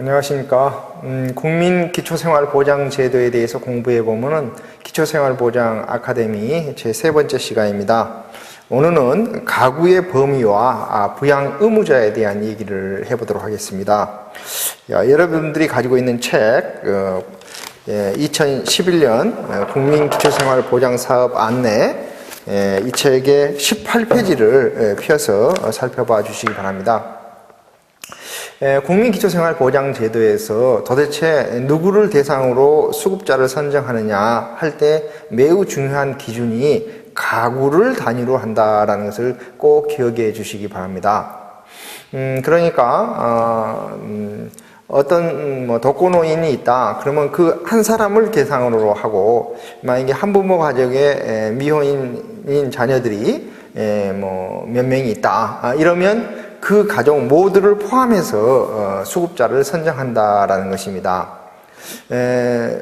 안녕하십니까. 국민기초생활보장제도에 대해서 공부해보면은 기초생활보장 아카데미 제 3번째 시간입니다. 오늘은 가구의 범위와 부양 의무자에 대한 얘기를 해보도록 하겠습니다. 여러분들이 가지고 있는 책 2011년 국민기초생활보장사업 안내 이 책의 18페이지를 펴서 살펴봐 주시기 바랍니다. 국민기초생활보장제도에서 도대체 누구를 대상으로 수급자를 선정하느냐 할 때 매우 중요한 기준이 가구를 단위로 한다라는 것을 꼭 기억해 주시기 바랍니다. 그러니까 어떤 독거노인이 있다 그러면 그 한 사람을 대상으로 하고, 만약에 한부모 가정에 미혼인 자녀들이 몇 명이 있다 이러면 그 가족 모두를 포함해서 수급자를 선정한다라는 것입니다.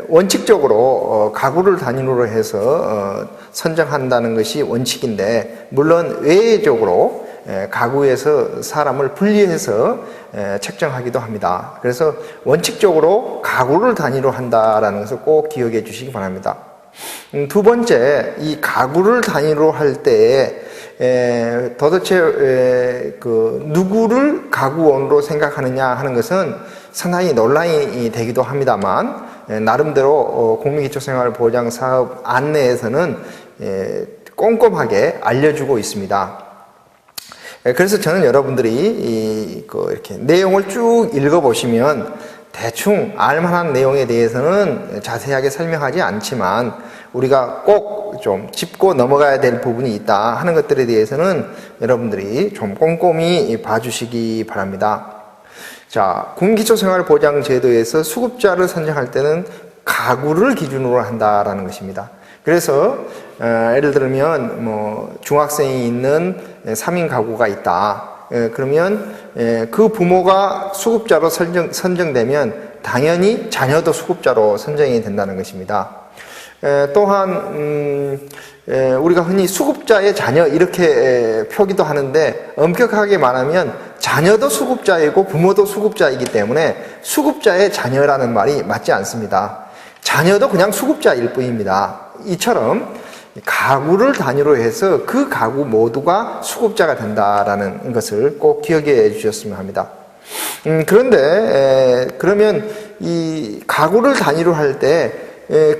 원칙적으로 가구를 단위로 해서 선정한다는 것이 원칙인데, 물론 외적으로 가구에서 사람을 분리해서 책정하기도 합니다. 그래서 원칙적으로 가구를 단위로 한다라는 것을 꼭 기억해 주시기 바랍니다. 두 번째, 이 가구를 단위로 할 때 도대체 누구를 가구원으로 생각하느냐 하는 것은 상당히 논란이 되기도 합니다만, 나름대로 국민기초생활보장사업 안내에서는 꼼꼼하게 알려주고 있습니다. 그래서 저는 여러분들이 이렇게 내용을 쭉 읽어보시면 대충 알만한 내용에 대해서는 자세하게 설명하지 않지만, 우리가 꼭 좀 짚고 넘어가야 될 부분이 있다 하는 것들에 대해서는 여러분들이 좀 꼼꼼히 봐주시기 바랍니다. 자, 국민기초생활보장제도에서 수급자를 선정할 때는 가구를 기준으로 한다라는 것입니다. 그래서 예를 들면 중학생이 있는 3인 가구가 있다. 그러면 그 부모가 수급자로 선정되면 당연히 자녀도 수급자로 선정이 된다는 것입니다. 또한 우리가 흔히 수급자의 자녀 이렇게 표기도 하는데, 엄격하게 말하면 자녀도 수급자이고 부모도 수급자이기 때문에 수급자의 자녀라는 말이 맞지 않습니다. 자녀도 그냥 수급자일 뿐입니다. 이처럼 가구를 단위로 해서 그 가구 모두가 수급자가 된다라는 것을 꼭 기억해 주셨으면 합니다. 그런데 그러면 이 가구를 단위로 할 때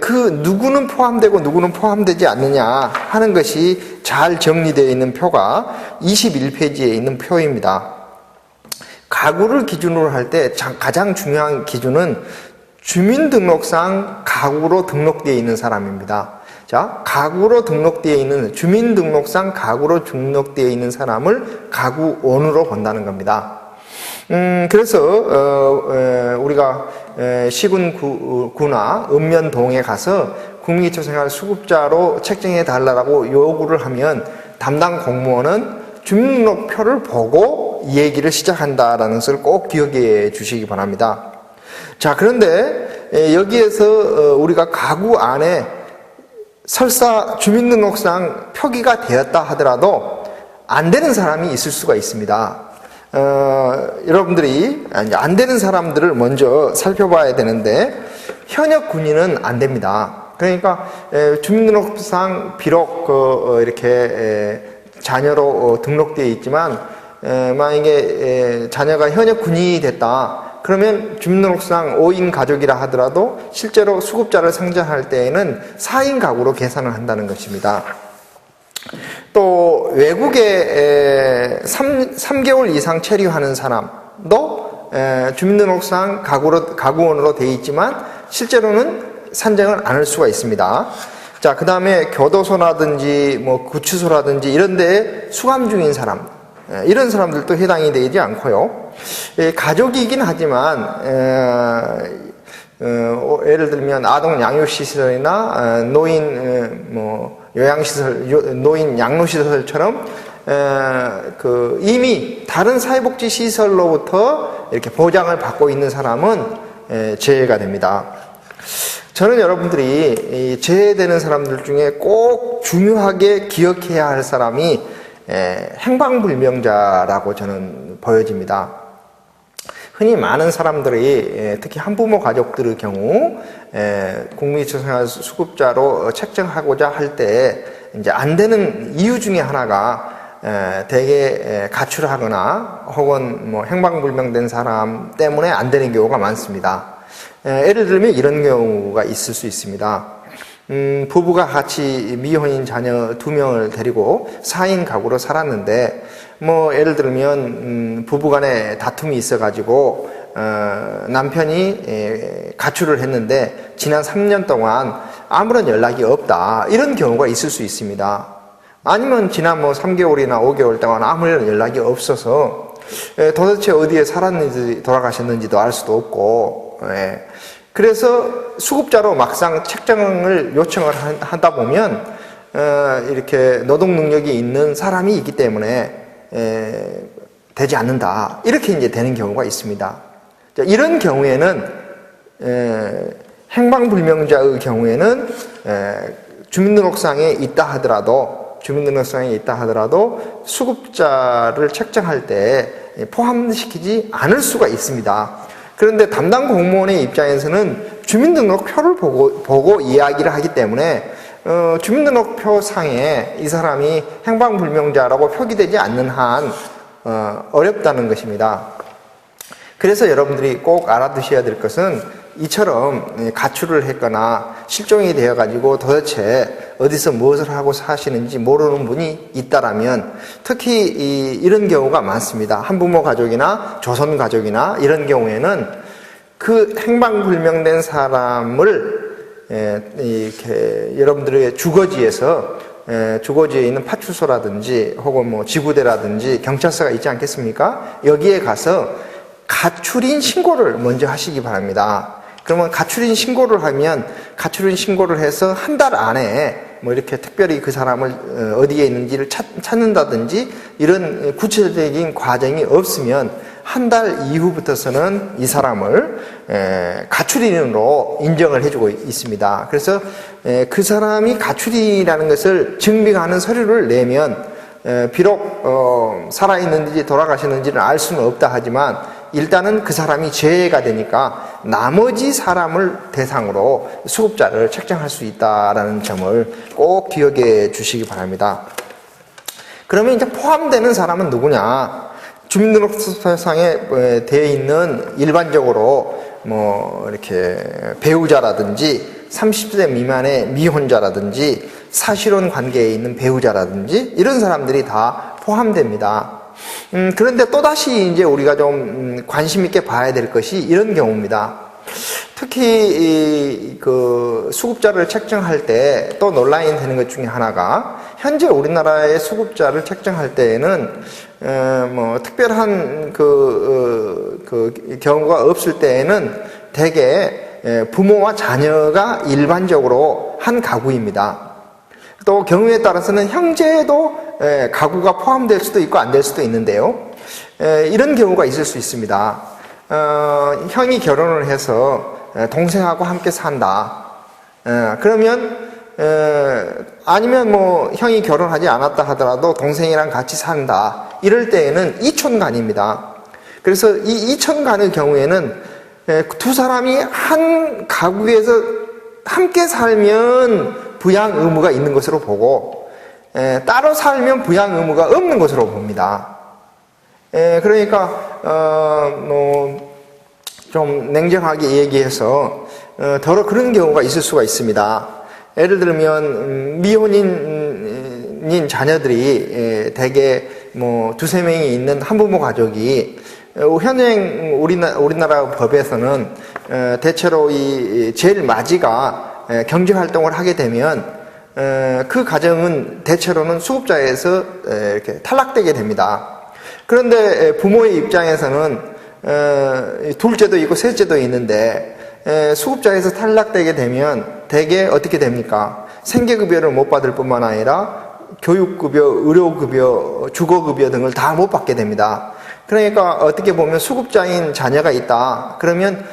그 누구는 포함되고 누구는 포함되지 않느냐 하는 것이 잘 정리되어 있는 표가 21페이지에 있는 표입니다. 가구를 기준으로 할 때 가장 중요한 기준은 주민등록상 가구로 등록되어 있는 사람입니다. 자, 가구로 등록되어 있는, 주민등록상 가구로 등록되어 있는 사람을 가구원으로 본다는 겁니다. 그래서 우리가 시군구나 읍면동에 가서 국민기초생활 수급자로 책정해 달라고 요구를 하면 담당 공무원은 주민등록표를 보고 이 얘기를 시작한다라는 것을 꼭 기억해 주시기 바랍니다. 자, 그런데 여기에서 우리가 가구 안에 설사 주민등록상 표기가 되었다 하더라도 안 되는 사람이 있을 수가 있습니다. 여러분들이 안 되는 사람들을 먼저 살펴봐야 되는데, 현역 군인은 안 됩니다. 그러니까 주민등록상 비록 이렇게 자녀로 등록되어 있지만, 만약에 자녀가 현역 군인이 됐다 그러면 주민등록상 5인 가족이라 하더라도 실제로 수급자를 선정할 때에는 4인 가구로 계산을 한다는 것입니다. 또 외국에 3개월 이상 체류하는 사람도 주민등록상 가구원으로 되어 있지만 실제로는 산정을 안 할 수가 있습니다. 자, 그 다음에 교도소라든지 구치소라든지 이런 데에 수감 중인 사람, 이런 사람들도 해당이 되지 않고요. 가족이긴 하지만 예를 들면 아동 양육시설이나 노인 요양시설, 노인 양로시설처럼 이미 다른 사회복지 시설로부터 이렇게 보장을 받고 있는 사람은 제외가 됩니다. 저는 여러분들이 제외되는 사람들 중에 꼭 중요하게 기억해야 할 사람이 행방불명자라고 저는 보여집니다. 흔히 많은 사람들이 특히 한부모 가족들의 경우 공무기초생활수급자로 책정하고자 할 때 이제 안 되는 이유 중에 하나가 대개 가출을 하거나 혹은 뭐 행방불명된 사람 때문에 안 되는 경우가 많습니다. 예를 들면 이런 경우가 있을 수 있습니다. 부부가 같이 미혼인 자녀 2명을 데리고 4인 가구로 살았는데, 뭐 예를 들면 부부간에 다툼이 있어가지고 남편이 가출을 했는데 지난 3년 동안 아무런 연락이 없다, 이런 경우가 있을 수 있습니다. 아니면 지난 뭐 3개월이나 5개월 동안 아무런 연락이 없어서 도대체 어디에 살았는지 돌아가셨는지도 알 수도 없고, 그래서 수급자로 막상 책정을 요청을 하다 보면 이렇게 노동 능력이 있는 사람이 있기 때문에 되지 않는다, 이렇게 이제 되는 경우가 있습니다. 이런 경우에는 행방불명자의 경우에는 주민등록상에 있다 하더라도 수급자를 책정할 때 포함시키지 않을 수가 있습니다. 그런데 담당 공무원의 입장에서는 주민등록표를 보고 이야기를 하기 때문에 주민등록표 상에 이 사람이 행방불명자라고 표기되지 않는 한 어렵다는 것입니다. 그래서 여러분들이 꼭 알아두셔야 될 것은, 이처럼 가출을 했거나 실종이 되어가지고 도대체 어디서 무엇을 하고 사시는지 모르는 분이 있다라면, 특히 이런 경우가 많습니다. 한부모 가족이나 조선 가족이나 이런 경우에는 그 행방불명된 사람을 이렇게 여러분들의 주거지에 있는 파출소라든지 혹은 뭐 지구대라든지 경찰서가 있지 않겠습니까? 여기에 가서 가출인 신고를 먼저 하시기 바랍니다. 그러면 가출인 신고를 해서 한 달 안에 뭐 이렇게 특별히 그 사람을 어디에 있는지를 찾는다든지 이런 구체적인 과정이 없으면 한 달 이후부터서는 이 사람을 가출인으로 인정을 해주고 있습니다. 그래서 그 사람이 가출이라는 것을 증빙하는 서류를 내면 비록 살아있는지 돌아가셨는지는 알 수는 없다 하지만 일단은 그 사람이 제외가 되니까 나머지 사람을 대상으로 수급자를 책정할 수 있다라는 점을 꼭 기억해 주시기 바랍니다. 그러면 이제 포함되는 사람은 누구냐? 주민등록상에 되어 있는 일반적으로 뭐 이렇게 배우자라든지 30세 미만의 미혼자라든지 사실혼 관계에 있는 배우자라든지 이런 사람들이 다 포함됩니다. 그런데 또다시 이제 우리가 좀 관심 있게 봐야 될 것이 이런 경우입니다. 특히 그 수급자를 책정할 때 또 논란이 되는 것 중에 하나가, 현재 우리나라의 수급자를 책정할 때에는 뭐 특별한 그 경우가 없을 때에는 대개 부모와 자녀가 일반적으로 한 가구입니다. 또 경우에 따라서는 형제도 가구가 포함될 수도 있고 안 될 수도 있는데요. 이런 경우가 있을 수 있습니다. 형이 결혼을 해서 동생하고 함께 산다. 그러면 아니면 뭐 형이 결혼하지 않았다 하더라도 동생이랑 같이 산다. 이럴 때에는 이촌간입니다. 그래서 이 이촌간의 경우에는 두 사람이 한 가구에서 함께 살면 부양 의무가 있는 것으로 보고 따로 살면 부양 의무가 없는 것으로 봅니다. 그러니까 뭐 좀 냉정하게 얘기해서 더러 그런 경우가 있을 수가 있습니다. 예를 들면 미혼인 자녀들이 대개 뭐 2-3명이 있는 한부모 가족이 현행 우리나라 법에서는 대체로 이 제일 마지가 경제활동을 하게 되면 그 가정은 대체로는 수급자에서 이렇게 탈락되게 됩니다. 그런데 부모의 입장에서는 둘째도 있고 셋째도 있는데 수급자에서 탈락되게 되면 대개 어떻게 됩니까? 생계급여를 못 받을 뿐만 아니라 교육급여, 의료급여, 주거급여 등을 다 못 받게 됩니다. 그러니까 어떻게 보면 수급자인 자녀가 있다. 그러면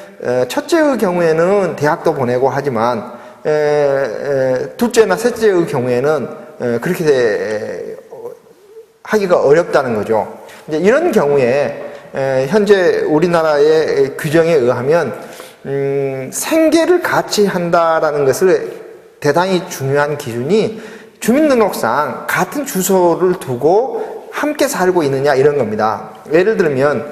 첫째의 경우에는 대학도 보내고 하지만 둘째나 셋째의 경우에는 그렇게 하기가 어렵다는 거죠. 이제 이런 경우에 현재 우리나라의 규정에 의하면 생계를 같이 한다라는 것을 대단히 중요한 기준이 주민등록상 같은 주소를 두고 함께 살고 있느냐 이런 겁니다. 예를 들면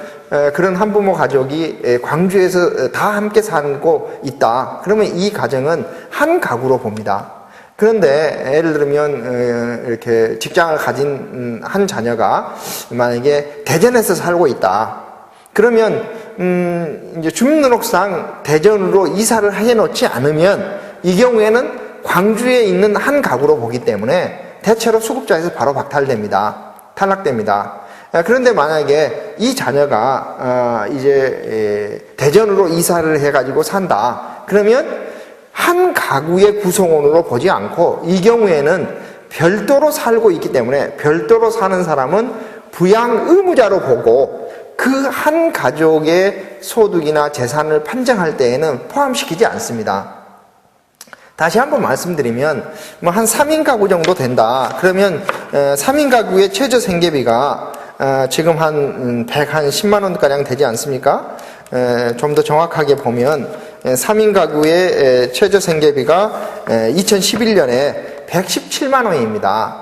그런 한부모 가족이 광주에서 다 함께 살고 있다. 그러면 이 가정은 한 가구로 봅니다. 그런데 예를 들면 이렇게 직장을 가진 한 자녀가 만약에 대전에서 살고 있다. 그러면 이제 주민등록상 대전으로 이사를 해놓지 않으면 이 경우에는 광주에 있는 한 가구로 보기 때문에 대체로 수급자에서 바로 박탈됩니다. 탈락됩니다. 그런데 만약에 이 자녀가 이제 대전으로 이사를 해가지고 산다. 그러면 한 가구의 구성원으로 보지 않고 이 경우에는 별도로 살고 있기 때문에 별도로 사는 사람은 부양 의무자로 보고 그 한 가족의 소득이나 재산을 판정할 때에는 포함시키지 않습니다. 다시 한번 말씀드리면 한 3인 가구 정도 된다. 그러면 3인 가구의 최저 생계비가 지금 한 110만 원가량 되지 않습니까? 좀 더 정확하게 보면 3인 가구의 최저 생계비가 2011년에 117만 원입니다.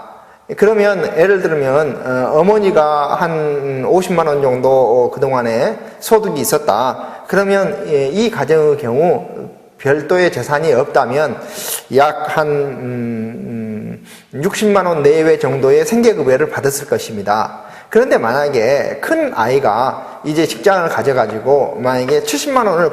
그러면 예를 들면 어머니가 한 50만 원 정도 그동안에 소득이 있었다. 그러면 이 가정의 경우 별도의 재산이 없다면 약 한 60만 원 내외 정도의 생계급여를 받았을 것입니다. 그런데 만약에 큰 아이가 이제 직장을 가져가지고 만약에 70만 원을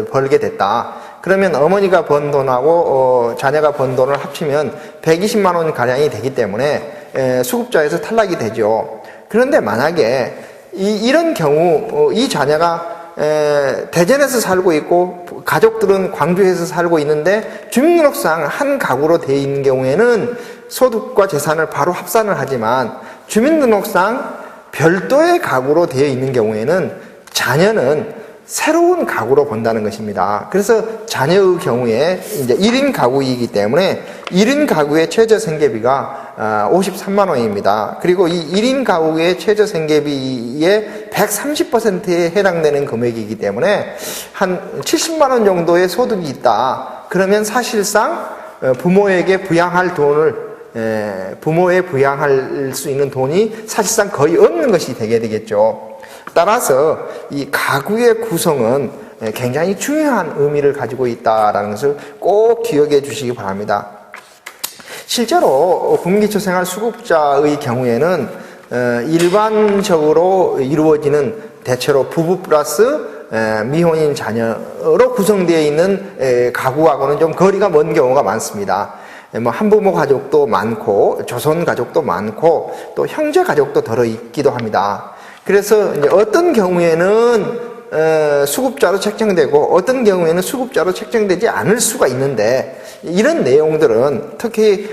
벌게 됐다. 그러면 어머니가 번 돈하고 자녀가 번 돈을 합치면 120만 원 가량이 되기 때문에 수급자에서 탈락이 되죠. 그런데 만약에 이런 경우 이 자녀가 대전에서 살고 있고 가족들은 광주에서 살고 있는데 주민등록상 한 가구로 되어 있는 경우에는 소득과 재산을 바로 합산을 하지만 주민등록상 별도의 가구로 되어 있는 경우에는 자녀는 새로운 가구로 본다는 것입니다. 그래서 자녀의 경우에 이제 1인 가구이기 때문에 1인 가구의 최저 생계비가 53만 원입니다. 그리고 이 1인 가구의 최저 생계비의 130%에 해당되는 금액이기 때문에 한 70만 원 정도의 소득이 있다. 그러면 사실상 부모에게 부양할 돈을 부모에 부양할 수 있는 돈이 사실상 거의 없는 것이 되게 되겠죠. 따라서 이 가구의 구성은 굉장히 중요한 의미를 가지고 있다는 것을 꼭 기억해 주시기 바랍니다. 실제로 국민기초생활수급자의 경우에는 일반적으로 이루어지는 대체로 부부 플러스 미혼인 자녀로 구성되어 있는 가구하고는 좀 거리가 먼 경우가 많습니다. 한부모 가족도 많고 조선 가족도 많고 또 형제 가족도 들어있기도 합니다. 그래서 이제 어떤 경우에는 수급자로 책정되고 어떤 경우에는 수급자로 책정되지 않을 수가 있는데 이런 내용들은 특히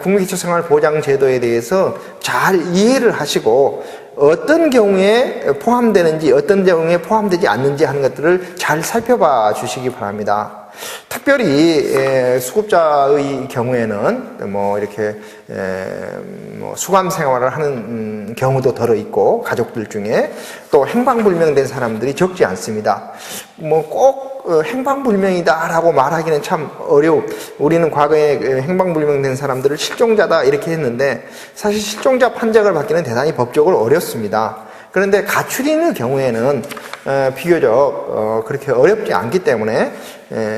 국민기초생활보장제도에 대해서 잘 이해를 하시고 어떤 경우에 포함되는지 어떤 경우에 포함되지 않는지 하는 것들을 잘 살펴봐 주시기 바랍니다. 특별히 수급자의 경우에는 뭐 이렇게 수감 생활을 하는 경우도 들어 있고 가족들 중에 또 행방불명된 사람들이 적지 않습니다. 뭐 꼭 행방불명이다라고 말하기는 참 어려워. 우리는 과거에 행방불명된 사람들을 실종자다 이렇게 했는데 사실 실종자 판정을 받기는 대단히 법적으로 어렵습니다. 그런데 가출인의 경우에는 비교적 그렇게 어렵지 않기 때문에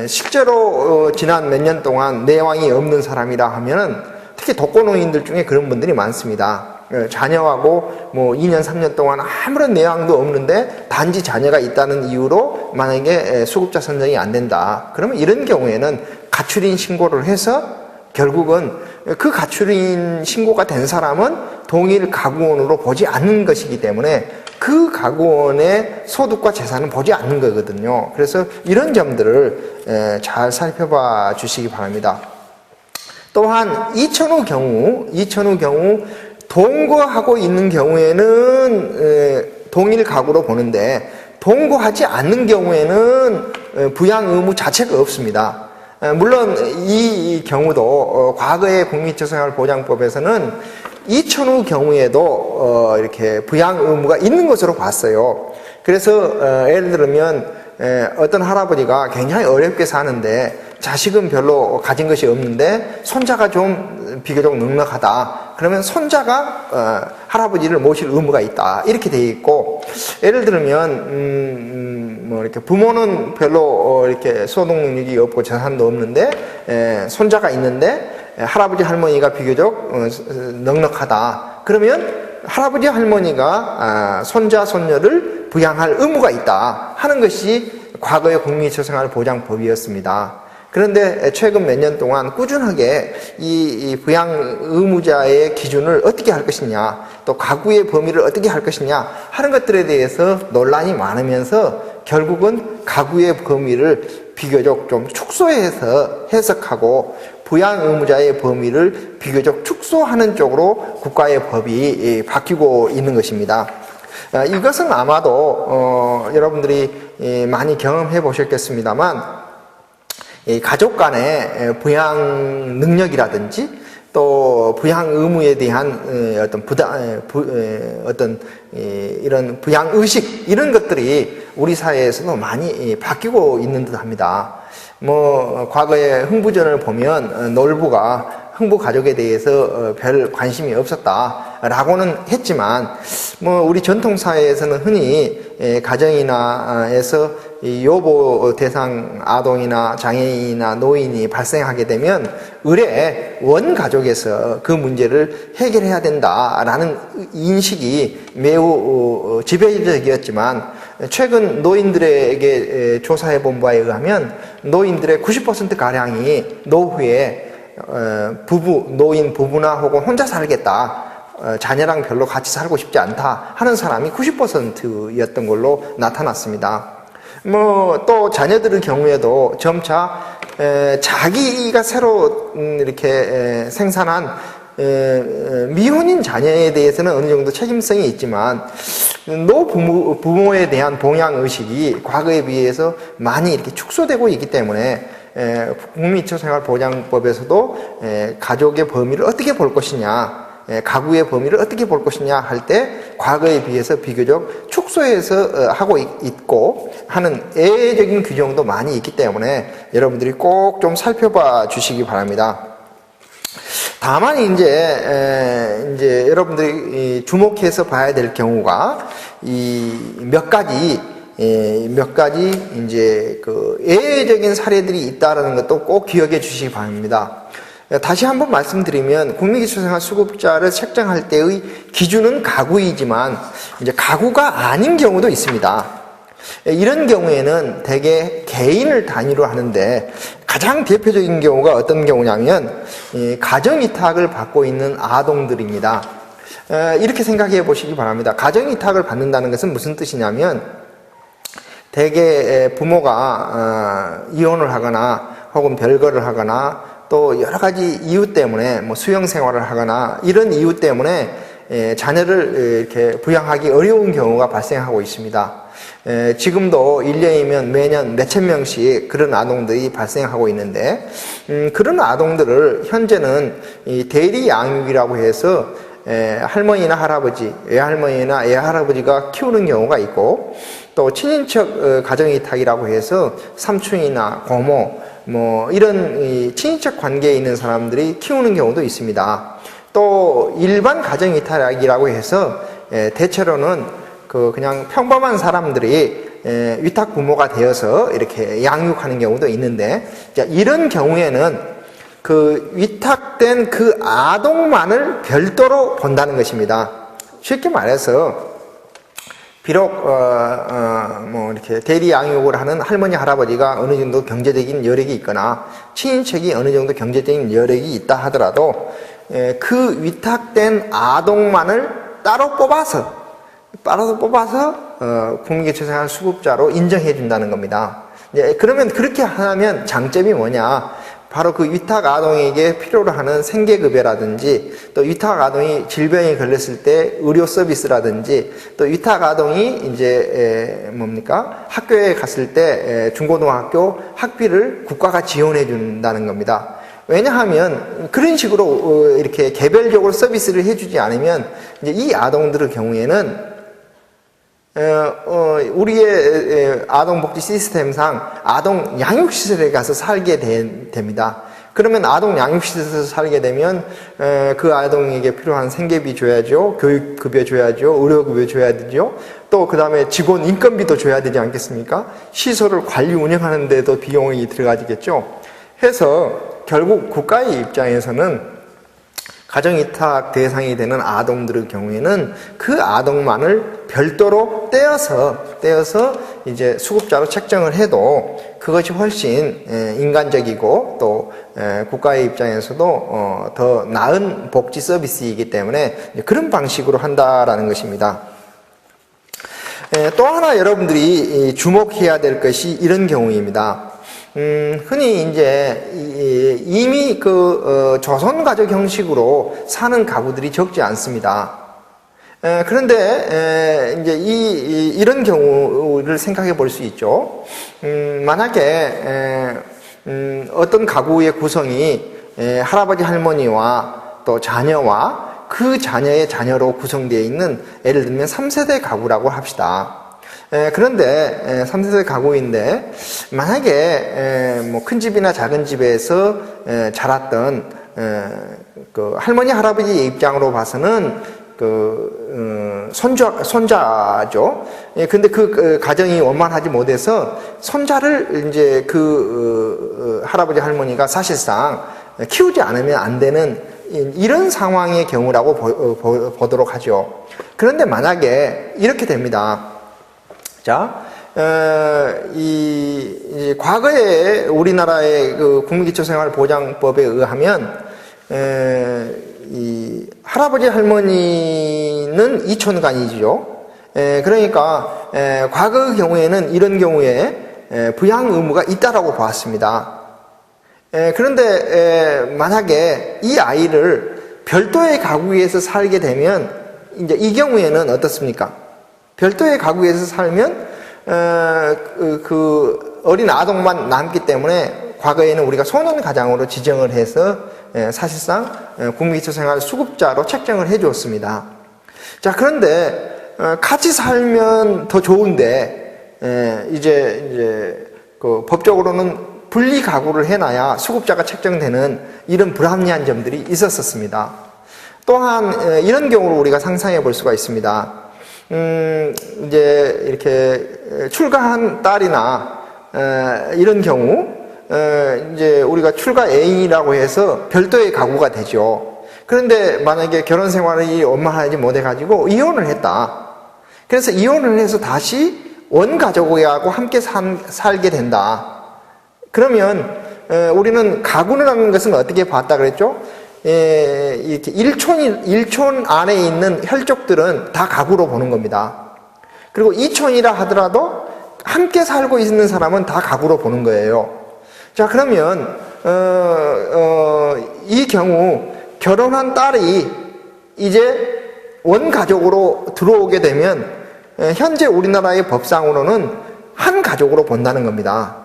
실제로 지난 몇 년 동안 내왕이 없는 사람이라 하면은 특히 독거노인들 중에 그런 분들이 많습니다. 자녀하고 뭐 2년, 3년 동안 아무런 내왕도 없는데 단지 자녀가 있다는 이유로 만약에 수급자 선정이 안 된다. 그러면 이런 경우에는 가출인 신고를 해서 결국은 그 가출인 신고가 된 사람은 동일 가구원으로 보지 않는 것이기 때문에 그 가구원의 소득과 재산은 보지 않는 거거든요. 그래서 이런 점들을 잘 살펴봐 주시기 바랍니다. 또한 이천후 경우 동거하고 있는 경우에는 동일 가구로 보는데 동거하지 않는 경우에는 부양 의무 자체가 없습니다. 물론 이 경우도 과거의 국민기초생활보장법에서는 이천후 경우에도 이렇게 부양 의무가 있는 것으로 봤어요. 그래서 예를 들면 어떤 할아버지가 굉장히 어렵게 사는데 자식은 별로 가진 것이 없는데 손자가 좀 비교적 넉넉하다. 그러면 손자가 할아버지를 모실 의무가 있다. 이렇게 되어 있고, 예를 들면 뭐 이렇게 부모는 별로 이렇게 소득 능력이 없고 재산도 없는데 손자가 있는데 할아버지 할머니가 비교적 넉넉하다. 그러면 할아버지 할머니가 손자 손녀를 부양할 의무가 있다 하는 것이 과거의 국민기초생활보장법이었습니다. 그런데 최근 몇 년 동안 꾸준하게 이 부양 의무자의 기준을 어떻게 할 것이냐, 또 가구의 범위를 어떻게 할 것이냐 하는 것들에 대해서 논란이 많으면서 결국은 가구의 범위를 비교적 좀 축소해서 해석하고 부양 의무자의 범위를 비교적 축소하는 쪽으로 국가의 법이 바뀌고 있는 것입니다. 이것은 아마도 여러분들이 많이 경험해 보셨겠습니다만, 가족 간의 부양 능력이라든지 또 부양 의무에 대한 어떤 이런 부양 의식, 이런 것들이 우리 사회에서도 많이 바뀌고 있는 듯 합니다. 뭐 과거에 흥부전을 보면 놀부가 흥부 가족에 대해서 별 관심이 없었다라고는 했지만, 뭐 우리 전통 사회에서는 흔히 가정이나에서 요보 대상 아동이나 장애인이나 노인이 발생하게 되면 의뢰 원 가족에서 그 문제를 해결해야 된다라는 인식이 매우 지배적이었지만, 최근 노인들에게 조사해 본 바에 의하면 노인들의 90% 가량이 노후에 노인 부부나 혹은 혼자 살겠다, 자녀랑 별로 같이 살고 싶지 않다 하는 사람이 90%였던 걸로 나타났습니다. 뭐 또 자녀들의 경우에도 점차 자기가 새로 이렇게 생산한 미혼인 자녀에 대해서는 어느 정도 책임성이 있지만 부모에 대한 봉양 의식이 과거에 비해서 많이 이렇게 축소되고 있기 때문에 국민기초생활보장법에서도 가족의 범위를 어떻게 볼 것이냐, 가구의 범위를 어떻게 볼 것이냐 할 때 과거에 비해서 비교적 축소해서 하고 있고 하는 예외적인 규정도 많이 있기 때문에 여러분들이 꼭 좀 살펴봐 주시기 바랍니다. 다만 이제 여러분들이 주목해서 봐야 될 경우가 몇 가지 이제 그 예외적인 사례들이 있다라는 것도 꼭 기억해 주시기 바랍니다. 다시 한번 말씀드리면 국민기초생활수급자를 책정할 때의 기준은 가구이지만 이제 가구가 아닌 경우도 있습니다. 이런 경우에는 대개 개인을 단위로 하는데 가장 대표적인 경우가 어떤 경우냐면 가정위탁을 받고 있는 아동들입니다. 이렇게 생각해 보시기 바랍니다. 가정위탁을 받는다는 것은 무슨 뜻이냐면 대개 부모가 이혼을 하거나 혹은 별거를 하거나 또 여러 가지 이유 때문에 뭐 수영 생활을 하거나 이런 이유 때문에 자녀를 이렇게 부양하기 어려운 경우가 발생하고 있습니다. 지금도 1년이면 매년 몇천 명씩 그런 아동들이 발생하고 있는데, 그런 아동들을 현재는 이 대리 양육이라고 해서 할머니나 할아버지, 외할머니나 외할아버지가 키우는 경우가 있고, 또 친인척 가정위탁이라고 해서 삼촌이나 고모, 뭐 이런 친인척 관계에 있는 사람들이 키우는 경우도 있습니다. 또 일반 가정위탁이라고 해서 대체로는 그냥 평범한 사람들이 위탁 부모가 되어서 이렇게 양육하는 경우도 있는데, 이런 경우에는 그 위탁된 그 아동만을 별도로 본다는 것입니다. 쉽게 말해서 비록 뭐 이렇게 대리 양육을 하는 할머니 할아버지가 어느 정도 경제적인 여력이 있거나 친인척이 어느 정도 경제적인 여력이 있다 하더라도 그 위탁된 아동만을 따로 뽑아서 국민기초생활수급자로 인정해 준다는 겁니다. 그러면 그렇게 하면 장점이 뭐냐? 바로 그 위탁 아동에게 필요로 하는 생계급여라든지, 또 위탁 아동이 질병에 걸렸을 때 의료 서비스라든지, 또 위탁 아동이 이제 학교에 갔을 때 중고등학교 학비를 국가가 지원해 준다는 겁니다. 왜냐하면 그런 식으로 이렇게 개별적으로 서비스를 해주지 않으면 이제 이 아동들의 경우에는 우리의 아동복지 시스템상 아동 양육시설에 가서 살게 됩니다. 그러면 아동 양육시설에서 살게 되면 그 아동에게 필요한 생계비 줘야죠, 교육급여 줘야죠, 의료급여 줘야 되죠. 또 그 다음에 직원 인건비도 줘야 되지 않겠습니까? 시설을 관리 운영하는 데도 비용이 들어가지겠죠. 해서 결국 국가의 입장에서는 가정위탁 대상이 되는 아동들의 경우에는 그 아동만을 별도로 떼어서 이제 수급자로 책정을 해도 그것이 훨씬 인간적이고 또 국가의 입장에서도 더 나은 복지 서비스이기 때문에 그런 방식으로 한다라는 것입니다. 또 하나 여러분들이 주목해야 될 것이 이런 경우입니다. 흔히 이제 이미 조선가족 형식으로 사는 가구들이 적지 않습니다. 그런데 이제 이런 경우를 생각해 볼 수 있죠. 만약에 어떤 가구의 구성이 할아버지 할머니와 또 자녀와 그 자녀의 자녀로 구성되어 있는, 예를 들면 3세대 가구라고 합시다. 그런데 3세대 가구인데 만약에 뭐 큰 집이나 작은 집에서 자랐던 그 할머니 할아버지의 입장으로 봐서는 손자죠. 근데 그 가정이 원만하지 못해서 손자를 이제 할아버지 할머니가 사실상 키우지 않으면 안 되는 이런 상황의 경우라고 보도록 하죠. 그런데 만약에 이렇게 됩니다. 자, 과거에 우리나라의 국민기초생활보장법에 의하면, 이 할아버지 할머니는 이촌간이죠. 그러니까, 과거의 경우에는 이런 경우에 부양 의무가 있다라고 보았습니다. 그런데, 만약에 이 아이를 별도의 가구에서 살게 되면, 이제 이 경우에는 어떻습니까? 별도의 가구에서 살면 그 어린 아동만 남기 때문에 과거에는 우리가 소년가장으로 지정을 해서 사실상 국민기초생활 수급자로 책정을 해주었습니다. 자, 그런데 같이 살면 더 좋은데 이제 그 법적으로는 분리 가구를 해놔야 수급자가 책정되는 이런 불합리한 점들이 있었습니다. 또한 이런 경우를 우리가 상상해 볼 수가 있습니다. 이제 이렇게 출가한 딸이나 이런 경우 이제 우리가 출가 애인이라고 해서 별도의 가구가 되죠. 그런데 만약에 결혼 생활이 원만하지 못해 가지고 이혼을 했다. 그래서 이혼을 해서 다시 원가족하고 함께 살게 된다. 그러면 우리는 가구라는 것은 어떻게 봤다 그랬죠? 이렇게 일촌 안에 있는 혈족들은 다 가구로 보는 겁니다. 그리고 이촌이라 하더라도 함께 살고 있는 사람은 다 가구로 보는 거예요. 자, 그러면 이 경우 결혼한 딸이 이제 원가족으로 들어오게 되면 현재 우리나라의 법상으로는 한 가족으로 본다는 겁니다.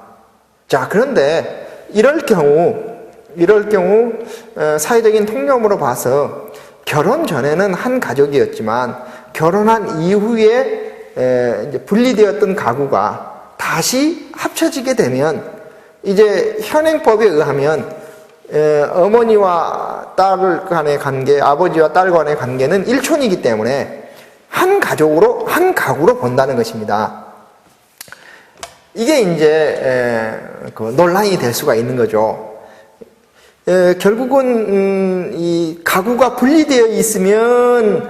자, 그런데 이럴 경우 사회적인 통념으로 봐서 결혼 전에는 한 가족이었지만 결혼한 이후에 이제 분리되었던 가구가 다시 합쳐지게 되면 이제 현행법에 의하면 어머니와 딸 간의 관계, 아버지와 딸 간의 관계는 일촌이기 때문에 한 가구로 본다는 것입니다. 이게 이제 논란이 될 수가 있는 거죠. 결국은 이 가구가 분리되어 있으면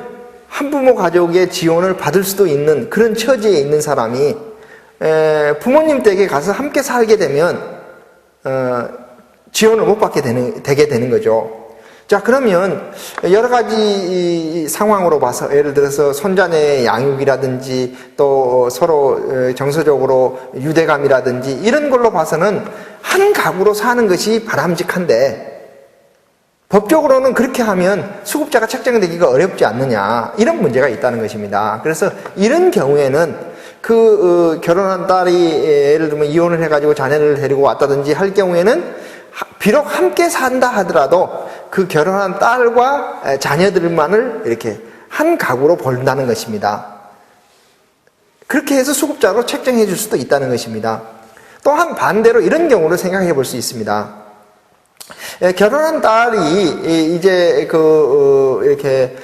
한부모 가족의 지원을 받을 수도 있는 그런 처지에 있는 사람이 부모님 댁에 가서 함께 살게 되면 지원을 못 받게 되게 되는 거죠. 자, 그러면 여러 가지 상황으로 봐서 예를 들어서 손자네 양육이라든지 또 서로 정서적으로 유대감이라든지 이런 걸로 봐서는 한 가구로 사는 것이 바람직한데 법적으로는 그렇게 하면 수급자가 책정되기가 어렵지 않느냐, 이런 문제가 있다는 것입니다. 그래서 이런 경우에는 결혼한 딸이 예를 들면 이혼을 해가지고 자녀를 데리고 왔다든지 할 경우에는 비록 함께 산다 하더라도 그 결혼한 딸과 자녀들만을 이렇게 한 가구로 본다는 것입니다. 그렇게 해서 수급자로 책정해 줄 수도 있다는 것입니다. 또한 반대로 이런 경우를 생각해 볼 수 있습니다. 결혼한 딸이 이제 이렇게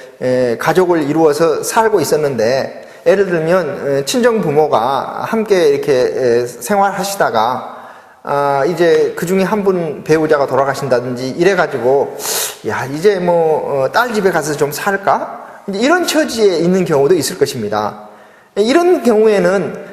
가족을 이루어서 살고 있었는데, 예를 들면 친정 부모가 함께 이렇게 생활하시다가 이제 그 중에 한 분 배우자가 돌아가신다든지 이래가지고 야 이제 뭐 딸 집에 가서 좀 살까? 이런 처지에 있는 경우도 있을 것입니다. 이런 경우에는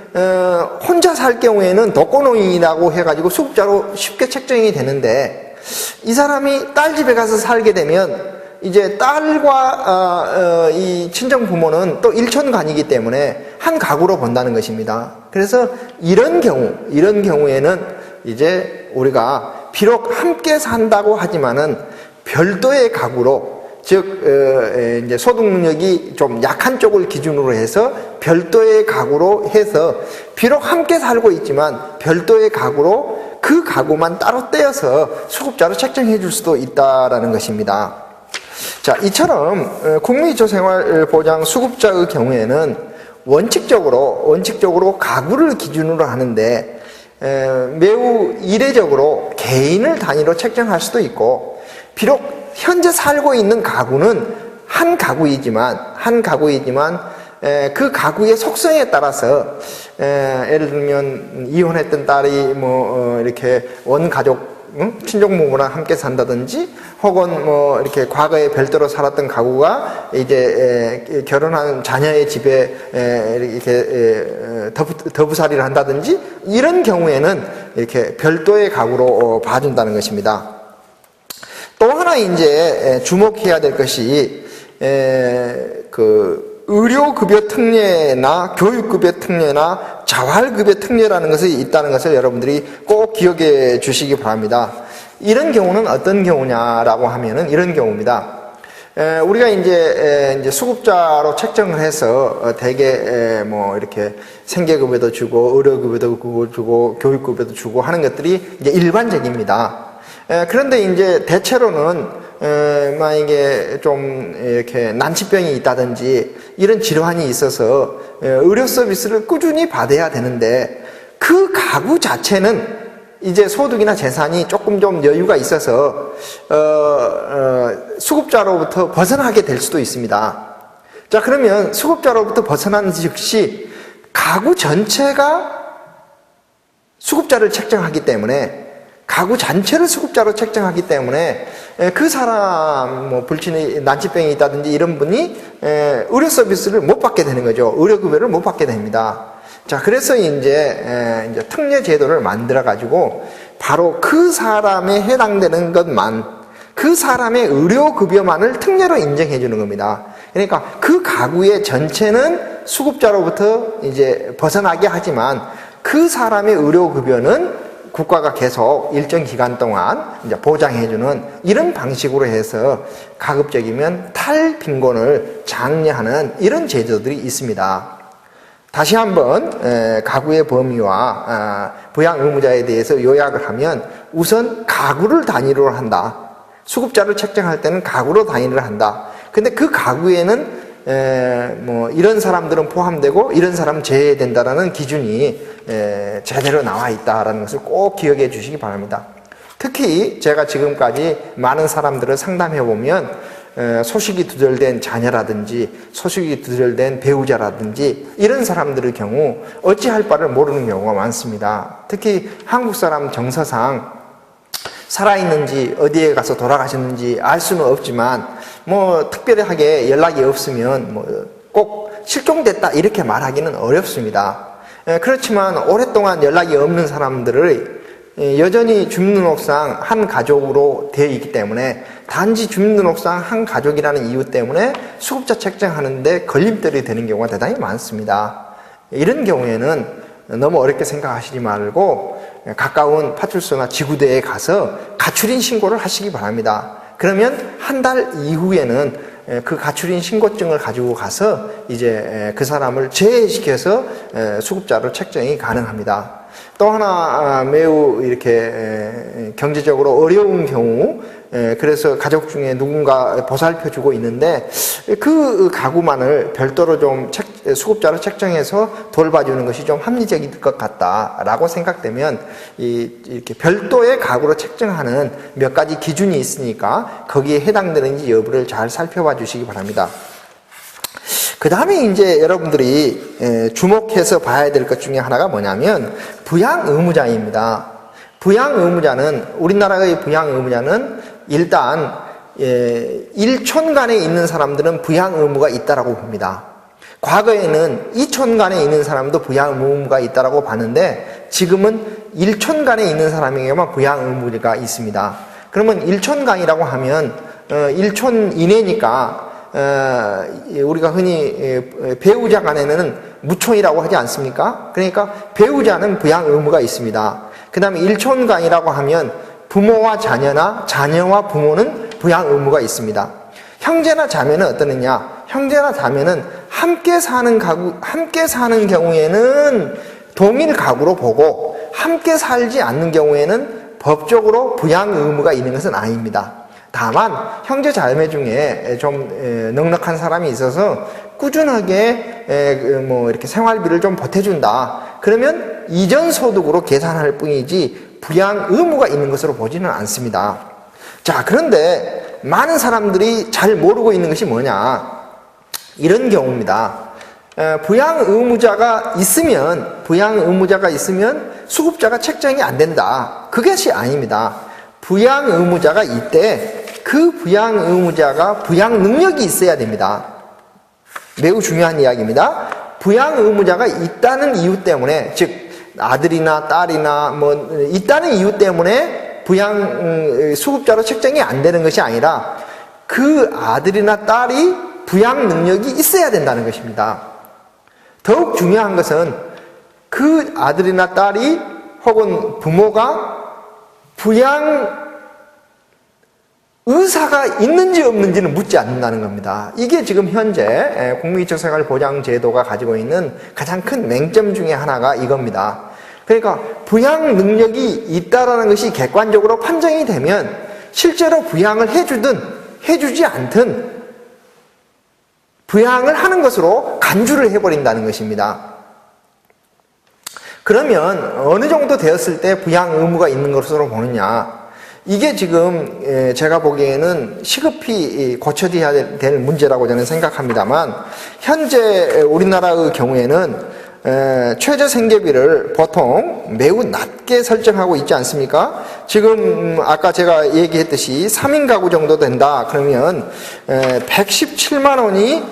혼자 살 경우에는 독거노인이라고 해가지고 수급자로 쉽게 책정이 되는데, 이 사람이 딸 집에 가서 살게 되면 이제 딸과 이 친정 부모는 또 일촌간이기 때문에 한 가구로 본다는 것입니다. 그래서 이런 경우에는 이제 우리가 비록 함께 산다고 하지만은 별도의 가구로, 즉 이제 소득 능력이 좀 약한 쪽을 기준으로 해서 별도의 가구로 해서 비록 함께 살고 있지만 별도의 가구로 그 가구만 따로 떼어서 수급자로 책정해 줄 수도 있다라는 것입니다. 자, 이처럼 국민기초생활보장 수급자의 경우에는 원칙적으로 가구를 기준으로 하는데 매우 이례적으로 개인을 단위로 책정할 수도 있고, 비록 현재 살고 있는 가구는 한 가구이지만 그 가구의 속성에 따라서 예를 들면 이혼했던 딸이 이렇게 원가족 친정 부모랑 함께 산다든지, 혹은 이렇게 과거에 별도로 살았던 가구가 이제 결혼한 자녀의 집에 이렇게 더부살이를 한다든지, 이런 경우에는 이렇게 별도의 가구로 봐준다는 것입니다. 또 하나 이제 주목해야 될 것이 의료급여 특례나 교육급여 특례나 자활급여 특례라는 것이 있다는 것을 여러분들이 꼭 기억해 주시기 바랍니다. 이런 경우는 어떤 경우냐라고 하면은 이런 경우입니다. 우리가 이제 수급자로 책정을 해서 대개 이렇게 생계급여도 주고 의료급여도 주고 교육급여도 주고 하는 것들이 이제 일반적입니다. 그런데 이제 대체로는 만약에 좀 이렇게 난치병이 있다든지 이런 질환이 있어서 의료 서비스를 꾸준히 받아야 되는데, 그 가구 자체는 이제 소득이나 재산이 조금 좀 여유가 있어서 수급자로부터 벗어나게 될 수도 있습니다. 자, 그러면 수급자로부터 벗어나는 즉시 가구 전체가 수급자를 책정하기 때문에, 가구 전체를 수급자로 책정하기 때문에 그 사람 불친이 난치병이 있다든지 이런 분이 의료 서비스를 못 받게 되는 거죠. 의료급여를 못 받게 됩니다. 자, 그래서 이제 특례 제도를 만들어 가지고 바로 그 사람에 해당되는 것만, 그 사람의 의료급여만을 특례로 인정해 주는 겁니다. 그러니까 그 가구의 전체는 수급자로부터 이제 벗어나게 하지만 그 사람의 의료급여는 국가가 계속 일정 기간 동안 이제 보장해주는 이런 방식으로 해서 가급적이면 탈빈곤을 장려하는 이런 제도들이 있습니다. 다시 한번 가구의 범위와 부양 의무자에 대해서 요약을 하면, 우선 가구를 단위로 한다. 수급자를 책정할 때는 가구로 단위를 한다. 근데 그 가구에는 이런 사람들은 포함되고 이런 사람은 제외된다라는 기준이 제대로 나와 있다라는 것을 꼭 기억해 주시기 바랍니다. 특히 제가 지금까지 많은 사람들을 상담해 보면 소식이 두절된 자녀라든지 소식이 두절된 배우자라든지 이런 사람들의 경우 어찌할 바를 모르는 경우가 많습니다. 특히 한국 사람 정서상 살아있는지 어디에 가서 돌아가셨는지 알 수는 없지만 특별하게 연락이 없으면 꼭 실종됐다 이렇게 말하기는 어렵습니다. 그렇지만 오랫동안 연락이 없는 사람들을 여전히 주민등록상 한 가족으로 되어 있기 때문에, 단지 주민등록상 한 가족이라는 이유 때문에 수급자 책정하는데 걸림돌이 되는 경우가 대단히 많습니다. 이런 경우에는 너무 어렵게 생각하시지 말고 가까운 파출소나 지구대에 가서 가출인 신고를 하시기 바랍니다. 그러면 한 달 이후에는 그 가출인 신고증을 가지고 가서 이제 그 사람을 제외시켜서 수급자로 책정이 가능합니다. 또 하나 매우 이렇게 경제적으로 어려운 경우, 그래서 가족 중에 누군가 보살펴주고 있는데 그 가구만을 별도로 좀 수급자로 책정해서 돌봐주는 것이 좀 합리적일 것 같다라고 생각되면 이렇게 별도의 가구로 책정하는 몇 가지 기준이 있으니까 거기에 해당되는지 여부를 잘 살펴봐 주시기 바랍니다. 그 다음에 이제 여러분들이 주목해서 봐야 될 것 중에 하나가 뭐냐면 부양의무자입니다. 부양의무자는, 우리나라의 부양의무자는 일단 일촌간에 있는 사람들은 부양의무가 있다라고 봅니다. 과거에는 이촌간에 있는 사람도 부양의무가 있다라고 봤는데 지금은 일촌간에 있는 사람에게만 부양의무가 있습니다. 그러면 일촌간이라고 하면 일촌 이내니까 우리가 흔히 배우자 간에는 무촌이라고 하지 않습니까? 그러니까 배우자는 부양 의무가 있습니다. 그 다음에 일촌간이라고 하면 부모와 자녀나 자녀와 부모는 부양 의무가 있습니다. 형제나 자매는 어떠느냐? 형제나 자매는 함께 사는 경우에는 동일 가구로 보고 함께 살지 않는 경우에는 법적으로 부양 의무가 있는 것은 아닙니다. 다만 형제 자매 중에 좀 넉넉한 사람이 있어서 꾸준하게 이렇게 생활비를 좀 보태준다. 그러면 이전 소득으로 계산할 뿐이지 부양 의무가 있는 것으로 보지는 않습니다. 자, 그런데 많은 사람들이 잘 모르고 있는 것이 뭐냐? 이런 경우입니다. 부양 의무자가 있으면 수급자가 책정이 안 된다. 그것이 아닙니다. 부양 의무자가 있대. 그 부양 의무자가 부양 능력이 있어야 됩니다. 매우 중요한 이야기입니다. 부양 의무자가 있다는 이유 때문에, 즉 아들이나 딸이나 있다는 이유 때문에 부양 수급자로 책정이 안 되는 것이 아니라 그 아들이나 딸이 부양 능력이 있어야 된다는 것입니다. 더욱 중요한 것은 그 아들이나 딸이 혹은 부모가 부양 의사가 있는지 없는지는 묻지 않는다는 겁니다. 이게 지금 현재 국민기초생활보장제도가 가지고 있는 가장 큰 맹점 중에 하나가 이겁니다. 그러니까 부양 능력이 있다라는 것이 객관적으로 판정이 되면 실제로 부양을 해주든 해주지 않든 부양을 하는 것으로 간주를 해버린다는 것입니다. 그러면 어느 정도 되었을 때 부양 의무가 있는 것으로 보느냐? 이게 지금 제가 보기에는 시급히 고쳐져야 될 문제라고 저는 생각합니다만, 현재 우리나라의 경우에는 최저생계비를 보통 매우 낮게 설정하고 있지 않습니까? 지금 아까 제가 얘기했듯이 3인 가구 정도 된다 그러면 117만 원이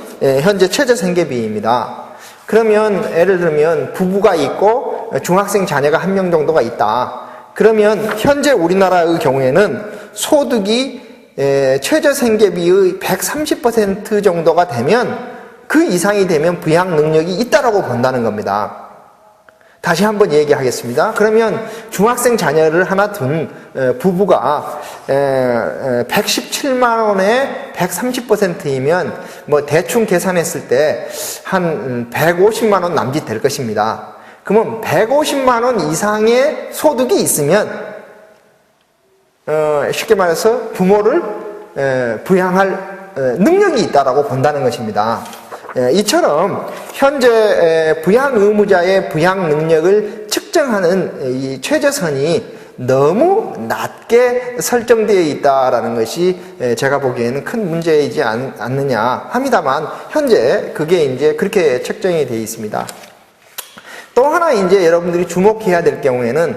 현재 최저생계비입니다. 그러면 예를 들면 부부가 있고 중학생 자녀가 1명 정도가 있다. 그러면 현재 우리나라의 경우에는 소득이 최저생계비의 130% 정도가 되면, 그 이상이 되면 부양 능력이 있다라고 본다는 겁니다. 다시 한번 얘기하겠습니다. 그러면 중학생 자녀를 하나 둔 부부가 117만 원에 130%이면 대충 계산했을 때 한 150만 원 남짓 될 것입니다. 그러면 150만 원 이상의 소득이 있으면 쉽게 말해서 부모를 부양할 능력이 있다라고 본다는 것입니다. 이처럼 현재 부양 의무자의 부양 능력을 측정하는 이 최저선이 너무 낮게 설정되어 있다라는 것이 제가 보기에는 큰 문제이지 않느냐 합니다만, 현재 그게 이제 그렇게 책정이 되어 있습니다. 또 하나 이제 여러분들이 주목해야 될 경우에는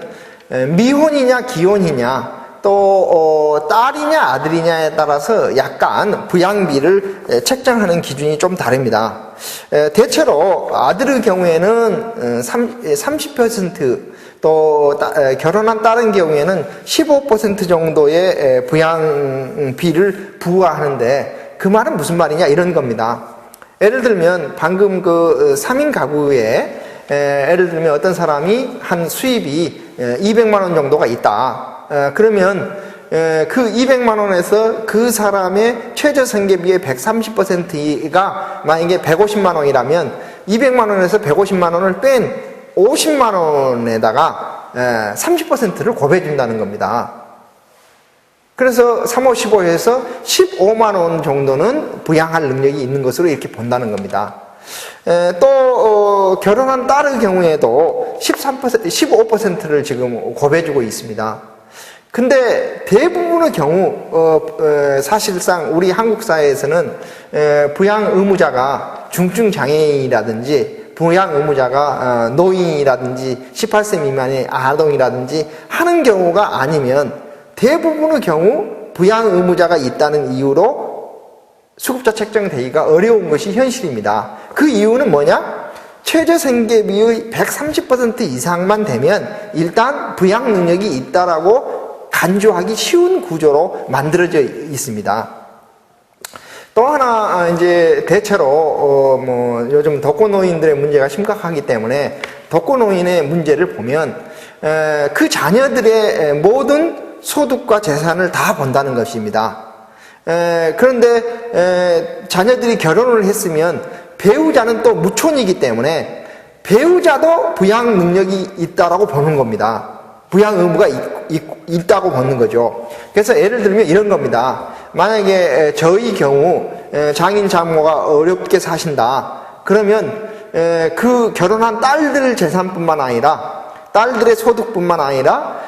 미혼이냐 기혼이냐 또 딸이냐 아들이냐에 따라서 약간 부양비를 책정하는 기준이 좀 다릅니다. 대체로 아들의 경우에는 30%, 또 결혼한 딸의 경우에는 15% 정도의 부양비를 부과하는데, 그 말은 무슨 말이냐 이런 겁니다. 예를 들면 방금 그 3인 가구에 예를 들면 어떤 사람이 한 수입이 200만 원 정도가 있다. 그러면 그 200만 원에서 그 사람의 최저생계비의 130%가 만약에 150만 원이라면 200만 원에서 150만 원을 뺀 50만 원에다가 30%를 곱해준다는 겁니다. 그래서 3,5,15에서 15만 원 정도는 부양할 능력이 있는 것으로 이렇게 본다는 겁니다. 또 결혼한 딸의 경우에도 15%를 지금 곱해주고 있습니다. 근데 대부분의 경우 사실상 우리 한국 사회에서는 부양 의무자가 중증 장애인이라든지 부양 의무자가 노인이라든지 18세 미만의 아동이라든지 하는 경우가 아니면 대부분의 경우 부양 의무자가 있다는 이유로 수급자 책정되기가 어려운 것이 현실입니다. 그 이유는 뭐냐? 최저생계비의 130% 이상만 되면 일단 부양 능력이 있다라고 간주하기 쉬운 구조로 만들어져 있습니다. 또 하나 이제 대체로 요즘 독거노인들의 문제가 심각하기 때문에 독거노인의 문제를 보면 그 자녀들의 모든 소득과 재산을 다 본다는 것입니다. 그런데 자녀들이 결혼을 했으면 배우자는 또 무촌이기 때문에 배우자도 부양 능력이 있다라고 보는 겁니다. 부양 의무가 있다고 보는 거죠. 그래서 예를 들면 이런 겁니다. 만약에 저희 경우 장인 장모가 어렵게 사신다. 그러면 그 결혼한 딸들 재산뿐만 아니라 딸들의 소득뿐만 아니라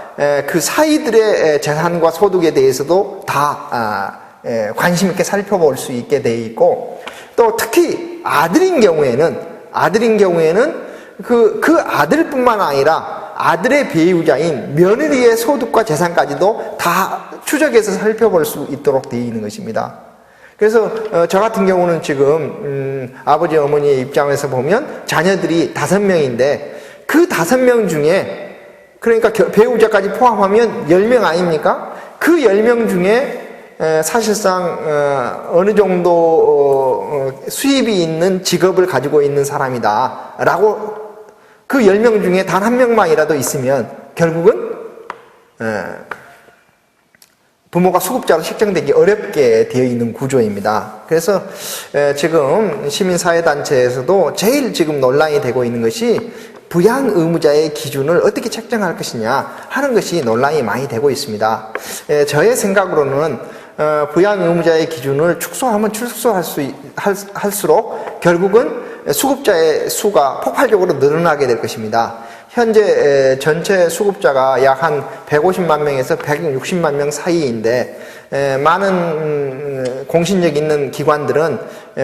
그 사이들의 재산과 소득에 대해서도 다 관심 있게 살펴볼 수 있게 돼 있고, 또 특히 아들인 경우에는 그 아들뿐만 아니라 아들의 배우자인 며느리의 소득과 재산까지도 다 추적해서 살펴볼 수 있도록 되어 있는 것입니다. 그래서 저 같은 경우는 지금 아버지 어머니의 입장에서 보면 자녀들이 5명인데 그 5명 중에, 그러니까 배우자까지 포함하면 10명 아닙니까? 그 10명 중에 사실상 어느 정도 수입이 있는 직업을 가지고 있는 사람이다 라고, 그 10명 중에 단 1명만이라도 있으면 결국은 부모가 수급자로 책정되기 어렵게 되어 있는 구조입니다. 그래서 지금 시민사회단체에서도 제일 지금 논란이 되고 있는 것이 부양 의무자의 기준을 어떻게 책정할 것이냐 하는 것이 논란이 많이 되고 있습니다. 저의 생각으로는 부양 의무자의 기준을 축소하면 축소할수록 결국은 수급자의 수가 폭발적으로 늘어나게 될 것입니다. 현재 전체 수급자가 약 한 150만 명에서 160만 명 사이인데, 많은 공신력 있는 기관들은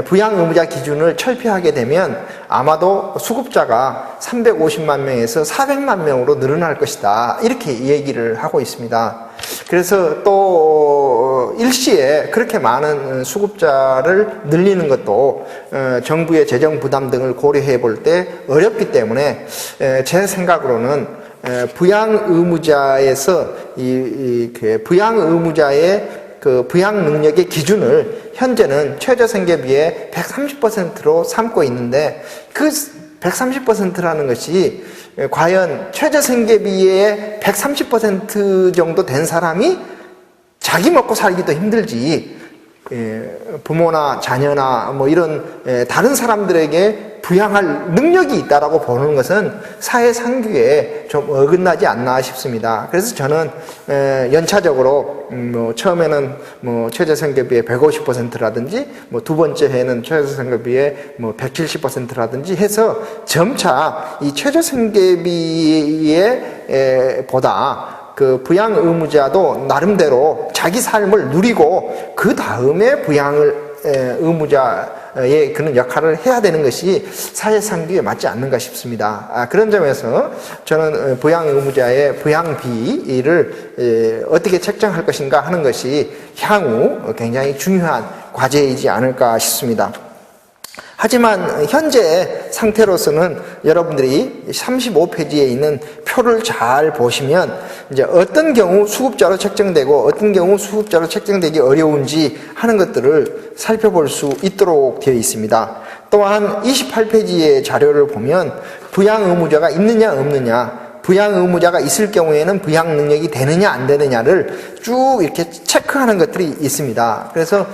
부양 의무자 기준을 철폐하게 되면 아마도 수급자가 350만 명에서 400만 명으로 늘어날 것이다, 이렇게 얘기를 하고 있습니다. 그래서 또 일시에 그렇게 많은 수급자를 늘리는 것도 정부의 재정 부담 등을 고려해 볼 때 어렵기 때문에 제 생각으로는 부양 의무자에서 부양 의무자의 그 부양 능력의 기준을 현재는 최저생계비의 130%로 삼고 있는데, 그 130%라는 것이 과연 최저생계비의 130% 정도 된 사람이 자기 먹고 살기도 힘들지 부모나 자녀나 이런 다른 사람들에게 부양할 능력이 있다라고 보는 것은 사회상규에 좀 어긋나지 않나 싶습니다. 그래서 저는 연차적으로 처음에는 최저생계비의 150%라든지 두 번째 해는 최저생계비의 170%라든지 해서 점차 이 최저생계비에 보다 그 부양 의무자도 나름대로 자기 삶을 누리고 그 다음에 부양을 의무자의 그런 역할을 해야 되는 것이 사회상규에 맞지 않는가 싶습니다. 그런 점에서 저는 부양 의무자의 부양비를 어떻게 책정할 것인가 하는 것이 향후 굉장히 중요한 과제이지 않을까 싶습니다. 하지만 현재 상태로서는 여러분들이 35페이지에 있는 표를 잘 보시면 이제 어떤 경우 수급자로 책정되고 어떤 경우 수급자로 책정되기 어려운지 하는 것들을 살펴볼 수 있도록 되어 있습니다. 또한 28페이지의 자료를 보면 부양 의무자가 있느냐 없느냐, 부양 의무자가 있을 경우에는 부양 능력이 되느냐 안 되느냐를 쭉 이렇게 체크하는 것들이 있습니다. 그래서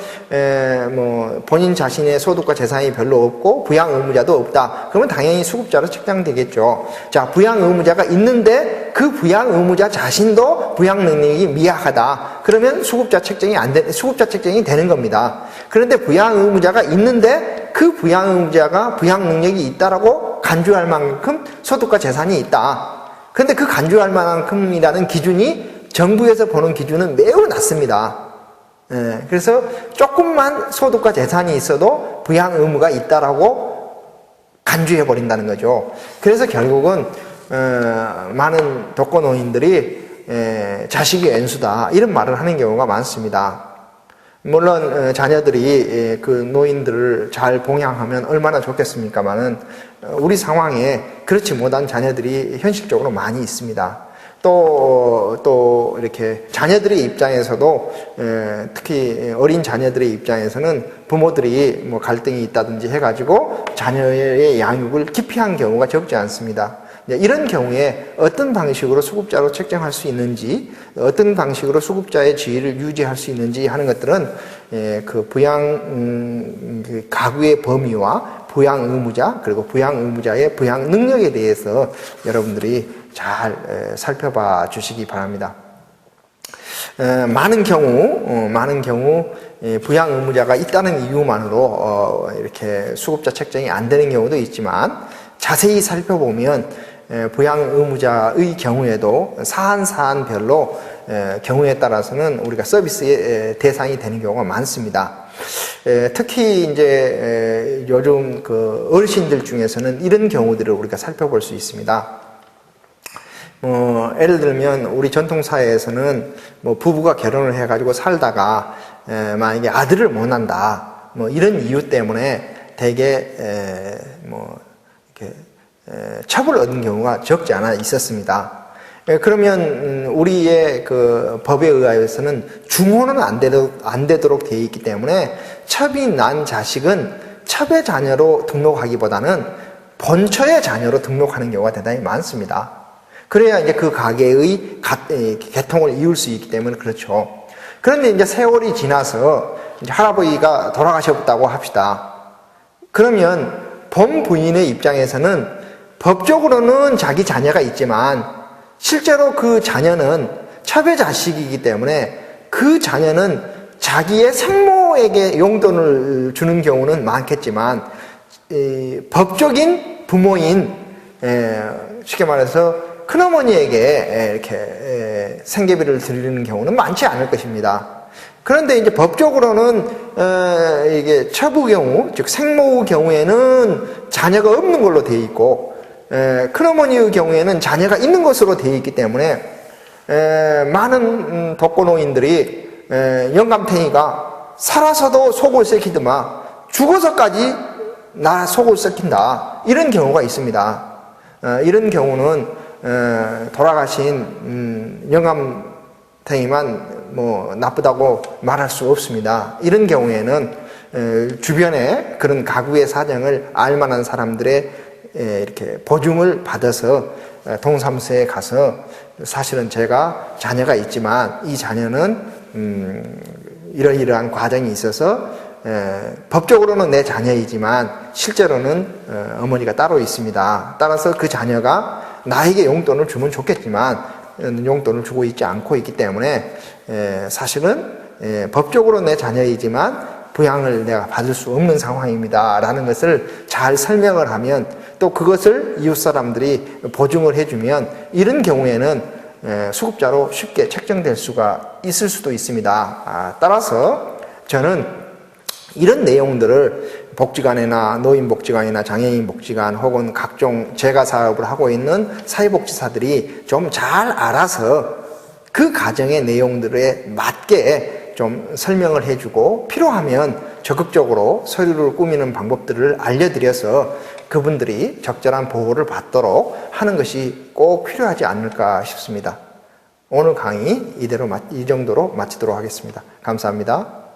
뭐 본인 자신의 소득과 재산이 별로 없고 부양 의무자도 없다. 그러면 당연히 수급자로 책정되겠죠. 자, 부양 의무자가 있는데 그 부양 의무자 자신도 부양 능력이 미약하다. 그러면 수급자 책정이 되는 겁니다. 그런데 부양 의무자가 있는데 그 부양 의무자가 부양 능력이 있다라고 간주할 만큼 소득과 재산이 있다. 그런데 그 간주할 만큼이라는 기준이 정부에서 보는 기준은 매우 낮습니다. 그래서 조금만 소득과 재산이 있어도 부양 의무가 있다라고 간주해 버린다는 거죠. 그래서 결국은 많은 독거노인들이 자식이 왼수다 이런 말을 하는 경우가 많습니다. 물론 자녀들이 그 노인들을 잘 봉양하면 얼마나 좋겠습니까마는 우리 상황에 그렇지 못한 자녀들이 현실적으로 많이 있습니다. 또 이렇게 자녀들의 입장에서도 특히 어린 자녀들의 입장에서는 부모들이 뭐 갈등이 있다든지 해가지고 자녀의 양육을 기피한 경우가 적지 않습니다. 이런 경우에 어떤 방식으로 수급자로 책정할 수 있는지, 어떤 방식으로 수급자의 지위를 유지할 수 있는지 하는 것들은 그 부양 가구의 범위와 부양 의무자 그리고 부양 의무자의 부양 능력에 대해서 여러분들이 잘 살펴봐 주시기 바랍니다. 많은 경우 부양 의무자가 있다는 이유만으로 이렇게 수급자 책정이 안 되는 경우도 있지만 자세히 살펴보면 부양 의무자의 경우에도 사안별로 경우에 따라서는 우리가 서비스의 대상이 되는 경우가 많습니다. 특히 이제 요즘 그 어르신들 중에서는 이런 경우들을 우리가 살펴볼 수 있습니다. 예를 들면 우리 전통사회에서는 뭐 부부가 결혼을 해가지고 살다가 만약에 아들을 못 낳는다 뭐 이런 이유 때문에 대개 이렇게 첩을 얻은 경우가 적지 않아 있었습니다. 그러면 우리의 그 법에 의하여서는 중혼은 안 되도록 되어 있기 때문에 첩이 난 자식은 첩의 자녀로 등록하기보다는 본처의 자녀로 등록하는 경우가 대단히 많습니다. 그래야 이제 그 가계의 개통을 이룰 수 있기 때문에 그렇죠. 그런데 이제 세월이 지나서 이제 할아버지가 돌아가셨다고 합시다. 그러면 본 부인의 입장에서는 법적으로는 자기 자녀가 있지만 실제로 그 자녀는 첩의 자식이기 때문에 그 자녀는 자기의 생모에게 용돈을 주는 경우는 많겠지만 법적인 부모인 쉽게 말해서 큰어머니에게 이렇게 생계비를 드리는 경우는 많지 않을 것입니다. 그런데 이제 법적으로는 이게 첩의 경우, 즉 생모의 경우에는 자녀가 없는 걸로 되어 있고 큰어머니의 경우에는 자녀가 있는 것으로 되어 있기 때문에 많은 독거노인들이 영감탱이가 살아서도 속을 썩히더만 죽어서까지 나 속을 썩힌다 이런 경우가 있습니다. 이런 경우는 돌아가신 영감탱이만 뭐 나쁘다고 말할 수 없습니다. 이런 경우에는 주변에 그런 가구의 사정을 알만한 사람들의 이렇게 보증을 받아서 동사무소에 가서 사실은 제가 자녀가 있지만 이 자녀는 이러이러한 과정이 있어서 법적으로는 내 자녀이지만 실제로는 어머니가 따로 있습니다. 따라서 그 자녀가 나에게 용돈을 주면 좋겠지만 용돈을 주고 있지 않고 있기 때문에 사실은 법적으로 내 자녀이지만 부양을 내가 받을 수 없는 상황입니다 라는 것을 잘 설명을 하면 또 그것을 이웃 사람들이 보증을 해주면 이런 경우에는 수급자로 쉽게 책정될 수가 있을 수도 있습니다. 따라서 저는 이런 내용들을 복지관이나 노인복지관이나 장애인복지관 혹은 각종 재가사업을 하고 있는 사회복지사들이 좀 잘 알아서 그 가정의 내용들에 맞게 좀 설명을 해주고 필요하면 적극적으로 서류를 꾸미는 방법들을 알려드려서 그분들이 적절한 보호를 받도록 하는 것이 꼭 필요하지 않을까 싶습니다. 오늘 강의 이 정도로 마치도록 하겠습니다. 감사합니다.